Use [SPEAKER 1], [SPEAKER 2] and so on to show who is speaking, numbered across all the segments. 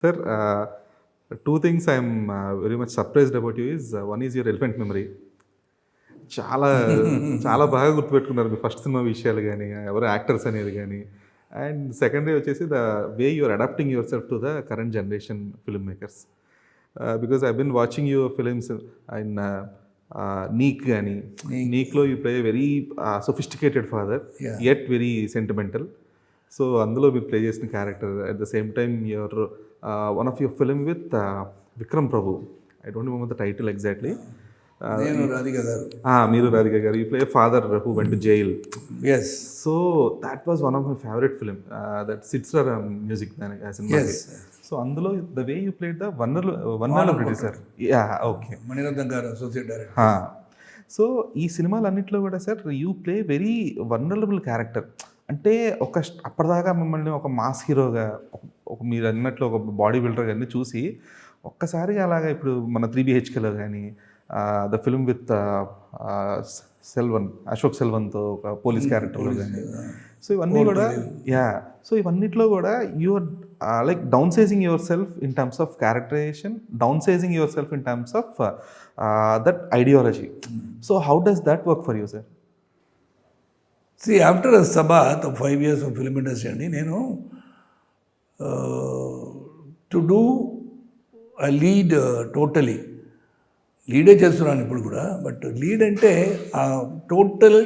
[SPEAKER 1] Sir, two things I'm very much surprised about you is one is your elephant memory. చాలా చాలా బాగా గుర్తుపెట్టుకున్నారు మీ first cinema విషయాలు గానీ, ఎవరు యాక్టర్స్ అనేది గానీ. అండ్ సెకండరీ వచ్చేసి the way you are adapting yourself to the current generation film makers. Because I been watching your films and నీక్ గానీ, నీక్‌లో you play very sophisticated father,
[SPEAKER 2] Yeah.
[SPEAKER 1] Yet very sentimental. So అందులో మీరు play చేసిన character at the same time your one of your film with Vikram Prabhu. I don't remember the title exactly.
[SPEAKER 2] నేను రాధిక గారు.
[SPEAKER 1] మీరు Radhika garu, you play father who went to jail.
[SPEAKER 2] Yes
[SPEAKER 1] so that was one of my favourite film, that సిట్స్టర్ music cinema.
[SPEAKER 2] Yes
[SPEAKER 1] so అందులో the way you played the vulnerability sir. Yeah, okay.
[SPEAKER 2] Maniratnam garu associate director.
[SPEAKER 1] So ఈ సినిమాలన్నింటిలో కూడా sir you play very vulnerable character. అంటే అప్పటిదాకా మిమ్మల్ని ఒక mass హీరోగా, ఒక మీరు అన్నట్లు ఒక బాడీ బిల్డర్గా అన్నీ చూసి ఒక్కసారిగా అలాగా ఇప్పుడు మన 3BHKలో కానీ the film with Selvan, Ashok సెల్వన్తో ఒక పోలీస్ క్యారెక్టర్లో కానీ. సో ఇవన్నీ కూడా సో ఇవన్నిట్లో కూడా you're like downsizing yourself in terms of characterization, downsizing yourself in terms of that ideology. So how does that work for you sir?
[SPEAKER 2] See after సబాత్ 5 years of film industry అండి, నేను to do I lead totally లీడే చేస్తున్నాను ఇప్పుడు కూడా. But lead అంటే ఆ total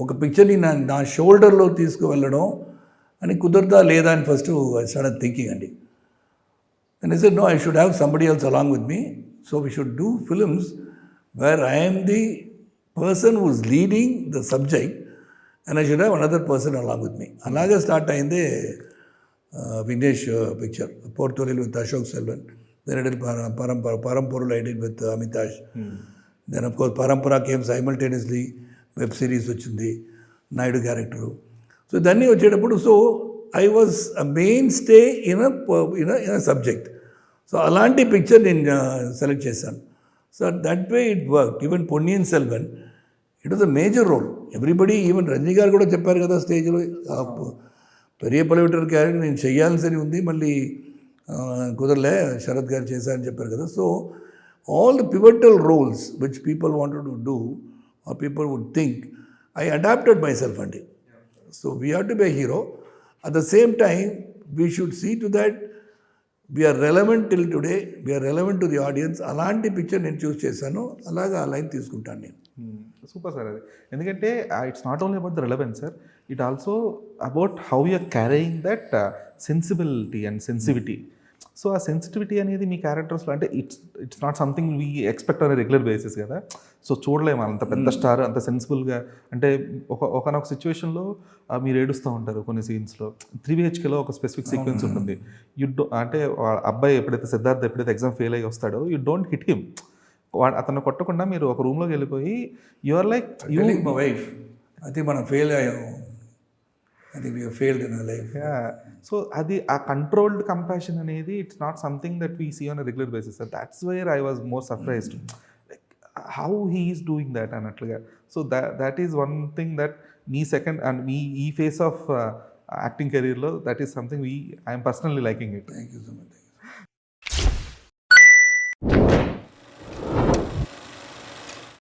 [SPEAKER 2] ఒక పిక్చర్ని నా షోల్డర్లో తీసుకువెళ్ళడం అని కుదరదా లేదా అని ఫస్ట్ ఐ స్టార్టెడ్ థింకింగ్ అండి. And I said no, I should have somebody else along with me. So we should do films where I am the person who is leading the subject and I should have another person along with me. అలాగే start అయిందే Vignesh picture portrayal with Ashok Selvan. Then I did Parampura, I did with Amitash. Then of course Parampura came simultaneously, web series వచ్చింది, Naidu character. So దాన్ని వచ్చేటప్పుడు so I was a main stay in a subject. So అలాంటి picture నేను select చేశాను. So that way it work. Even Ponniyin Selvan, it was a major role. Everybody, even Ranji గారు కూడా చెప్పారు కదా స్టేజ్లో, పెరియ పలవిటర్ క్యారెక్టర్ నేను చేయాల్సి ఉంది, మళ్ళీ కుదరలే, శరత్ గారు చేశారని చెప్పారు కదా. So all the pivotal roles which people wanted to do or people would think, I adapted myself అండి. So we have to be a hero. At the same time we should see to that we're relevant till today, we're relevant to the audience. అలాంటి picture నేను choose చేశాను, అలాగా ఆ line తీసుకుంటాను నేను.
[SPEAKER 1] Super sir అది. ఎందుకంటే it's not only about the relevance sir, it also about how you're carrying that sensibility and sensitivity. So ఆ సెన్సిటివిటీ అనేది మీ క్యారెక్టర్స్లో అంటే it's not something we expect on regular basis కదా. సో చూడలేము అంత పెద్ద స్టార్ అంత సెన్సిబుల్గా. అంటే ఒకనొక సిచ్యువేషన్లో మీరు ఏడుస్తూ ఉంటారు కొన్ని సీన్స్లో. 3BHKలో ఒక స్పెసిఫిక్ సీక్వెన్స్ ఉంటుంది. అంటే అబ్బాయి ఎప్పుడైతే సిద్ధార్థ్ ఎప్పుడైతే ఎగ్జామ్ ఫెయిల్ అయ్యి వస్తాడో, యూ డోంట్ హిట్ హిమ్. అతను కొట్టకుండా మీరు ఒక రూమ్లోకి వెళ్ళిపోయి you are like you
[SPEAKER 2] my wife, I think మనం ఫెయిల్ అయ్యాము, I think we failed in our life.
[SPEAKER 1] So అది ఆ కంట్రోల్డ్ కంపాషన్ అనేది it's not something that we see on a regular basis. That's where I was more surprised, like how he is doing that అన్నట్లుగా. So that is one thing that me second and me ఈ phase of acting కెరీర్లో that is something I'm personally liking it.
[SPEAKER 2] Thank you so much.